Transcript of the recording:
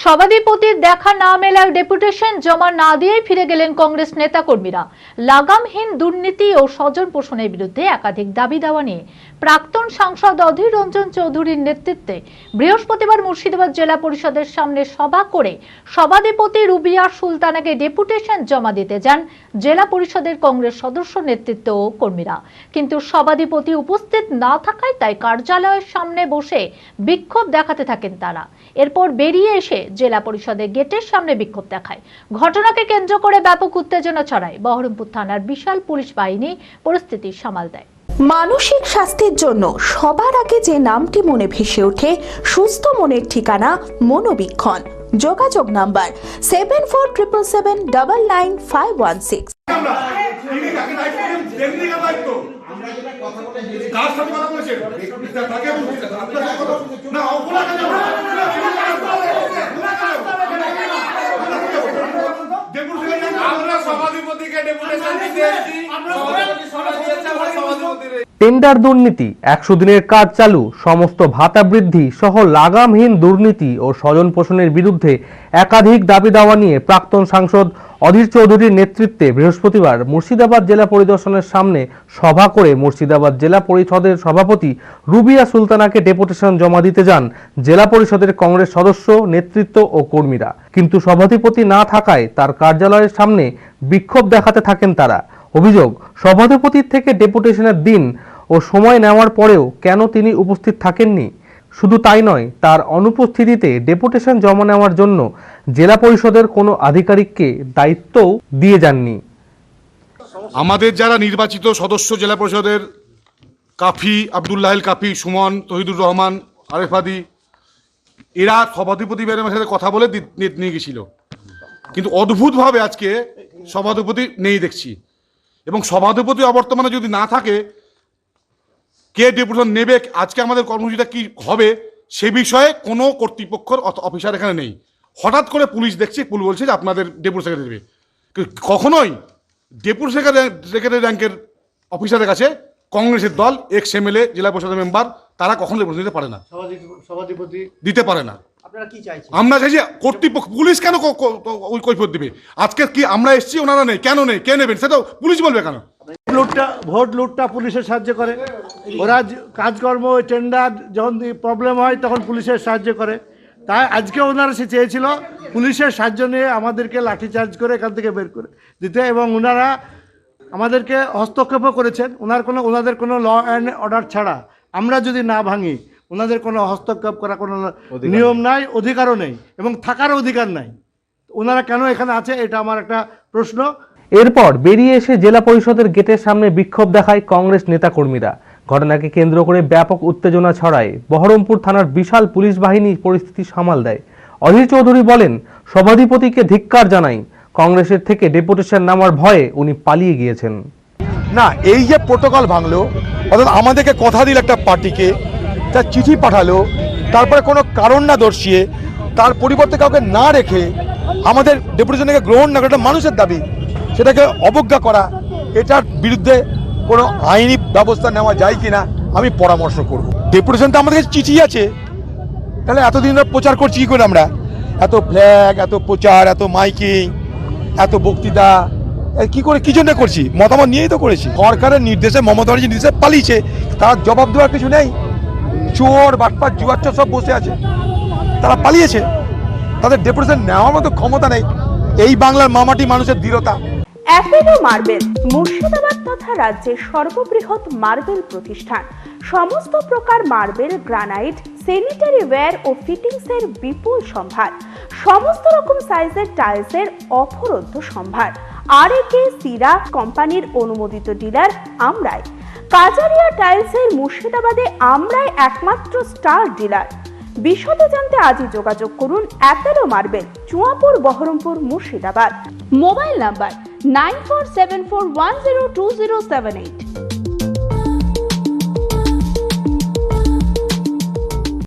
সভাধিপতির দেখা না মেলায় ডেপুটেশন জমা না দিয়েই ফিরে গেলেন কংগ্রেস নেতাকর্মীরা। লাগামহীন দুর্নীতি ও স্বজন পোষণের বিরুদ্ধে একাধিক দাবি দেওয়া নিয়ে প্রাক্তন সাংসদ অধীর রঞ্জন চৌধুরীর নেতৃত্বে বৃহস্পতিবার মুর্শিদাবাদ জেলা পরিষদের সামনে সভা করে সভাধিপতি রুবিয়া সুলতানাকে ডেপুটেশন জমা দিতে যান জেলা পরিষদের কংগ্রেস সদস্য নেতৃত্ব ও কর্মীরা। কিন্তু সভাধিপতি উপস্থিত না থাকায় তাই কার্যালয়ের সামনে বসে বিক্ষোভ দেখাতে থাকেন তারা। এরপর বেরিয়ে এসে জেলা পরিষদের গেটের সামনে বিক্ষোভ দেখায়। ঘটনাকে কেন্দ্র করে ব্যাপক উত্তেজনা ছড়ায়। বহরমপুর থানার বিশাল পুলিশ বাহিনী পরিস্থিতি সামাল দেয়। মানসিক স্বাস্থ্যের জন্য সবার আগে যে নামটি মনে ভেসে ওঠে সুস্থ মনের ঠিকানা মনোবীক্ষণ। যোগাযোগ নাম্বার 7477799516। টেন্ডার দুর্নীতি, 100 দিনের কাজ চালু, সমস্ত ভাতা বৃদ্ধি সহ লাগামহীন দুর্নীতি ও স্বজন পোষণের বিরুদ্ধে একাধিক দাবি দাওয়া নিয়ে প্রাক্তন সাংসদ অধীর চৌধুরীর নেতৃত্বে বৃহস্পতিবার মুর্শিদাবাদ জেলা পরিদর্শনের সামনে সভা করে মুর্শিদাবাদ জেলা পরিষদের সভাপতি রুবিয়া সুলতানাকে ডেপুটেশন জমা দিতে যান জেলা পরিষদের কংগ্রেস সদস্য নেতৃত্ব ও কর্মীরা। কিন্তু সভাধিপতি না থাকায় তার কার্যালয়ের সামনে বিক্ষোভ দেখাতে থাকেন তারা। অভিযোগ, সভাধিপতির থেকে ডেপুটেশনের দিন ও সময় নেওয়ার পরেও কেন তিনি উপস্থিত থাকেননি। শুধু তাই নয়, তার অনুপস্থিতিতে ডেপুটেশন জমা নেওয়ার জন্য জেলা পরিষদের কোনো আধিকারিককে দায়িত্বও দিয়ে যাননি। আমাদের যারা নির্বাচিত সদস্য জেলা পরিষদের কাফি, আব্দুল্লাহ কাফি, সুমন, তহিদুর রহমান, আরেফাদি, এরা সভাধিপতি ম্যাডামের সাথে কথা বলে নিয়ে গেছিল। কিন্তু অদ্ভুতভাবে আজকে সভাধিপতি নেই দেখছি, এবং সভাধিপতি অবর্তমানে যদি না থাকে কে ডেপুটেশন নেবে, আজকে আমাদের কর্মসূচিটা কি হবে সে বিষয়ে কোনো কর্তৃপক্ষের অফিসার এখানে নেই। হঠাৎ করে পুলিশ দেখছে, পুলিশ বলছে যে আপনাদের ডেপুটি সেক্রেটারি দেবে। কখনোই ডেপুটি সেক্রেটারি র্যাঙ্কের অফিসারের কাছে কংগ্রেসের দল, এক্স এমএলএ, জেলা পরিষদের মেম্বার, তারা কখনো ডেপুটেশন দিতে পারে না, সভাধিপতি দিতে পারে না। আমরা চাইছি কর্তৃপক্ষ, পুলিশ কেন কৈফিয়ত দিবে? আজকে কি আমরা এসেছি, ওনারা নেই, কেন নেই, কে নেবেন সেটা পুলিশ বলবে কেন? ভোট লুটটা পুলিশের সাহায্য করে, ওরা কাজকর্ম টেন্ডার যখন প্রবলেম হয় তখন পুলিশের সাহায্য করে। তাই আজকে ওনারা সে চেয়েছিল পুলিশের সাহায্য নিয়ে আমাদেরকে লাঠিচার্জ করে এখান থেকে বের করে দিতে, এবং ওনারা আমাদেরকে হস্তক্ষেপও করেছেন। ওনাদের কোনো ল অ্যান্ড অর্ডার ছাড়া আমরা যদি না ভাঙি, ওনাদের কোনো হস্তক্ষেপ করা কোনো নিয়ম নাই, অধিকারও নেই, এবং থাকার অধিকার নাই। ওনারা কেন এখানে আছে, এটা আমার একটা প্রশ্ন। এরপর বেরিয়ে এসে জেলা পরিষদের গেটের সামনে বিক্ষোভ দেখায় কংগ্রেস নেতাকর্মীরা। ঘটনাকে কেন্দ্র করে ব্যাপক উত্তেজনা ছড়ায়। বহরমপুর থানার বিশাল পুলিশ বাহিনী পরিস্থিতি সামাল দেয়। অধীর চৌধুরী বলেন, সভাধিপতিকে ধিক্কার জানাই, কংগ্রেসের থেকে ডেপুটেশন নামার ভয়ে উনি পালিয়ে গিয়েছেন। না, এই যে প্রোটোকল ভাঙলো, অর্থাৎ আমাদেরকে কথা দিল একটা পার্টিকে, তার চিঠি পাঠালো, তারপরে কোনো কারণ না দর্শিয়ে তার পরিবর্তে কাউকে না রেখে আমাদের ডেপুটেশনকে গ্রহণ না করে, মানুষের দাবি, সেটাকে অবজ্ঞা করা, এটার বিরুদ্ধে কোনো আইনি ব্যবস্থা নেওয়া যায় কিনা আমি পরামর্শ করব। ডেপুটেশন তো আমাদের কাছে চিঠি আছে, তাহলে এতদিন প্রচার করছি কি করে আমরা? এত ফ্ল্যাগ, এত প্রচার, এত মাইকিং, এত বক্তৃতা কি করে, কি জন্য করছি? মতামত নিয়েই তো করেছি। সরকারের নির্দেশে, মমতা ব্যানার্জির নির্দেশে পালিয়েছে, তার জবাব দেওয়ার কিছু নেই। চোর, বাটপার, জুয়াচ্চর সব বসে আছে, তারা পালিয়েছে, তাদের ডেপুটেশন নেওয়ার মতো ক্ষমতা নেই। এই বাংলার মামাটি মানুষের দৃঢ়তা। অ্যাপেলো মার্বেল মুর্শিদাবাদ তথা রাজ্যের সর্ববৃহৎ মার্বেল প্রতিষ্ঠান। সমস্ত প্রকার মার্বেল, গ্রানাইট, স্যানিটারি ওয়্যার ও ফিটিংসের বিপুল সম্ভার। সমস্ত রকম সাইজের টাইলসের অফুরন্ত সম্ভার। আর.এ.কে সিরা কোম্পানির অনুমোদিত ডিলার আমরাই। কাজারিয়া টাইলসের মুর্শিদাবাদে আমরাই একমাত্র স্টার ডিলার। বিশদে জানতে আজই যোগাযোগ করুন Apollo marble, Chuapur, Baharampur, Murshidabad. Mobile number 9474102078।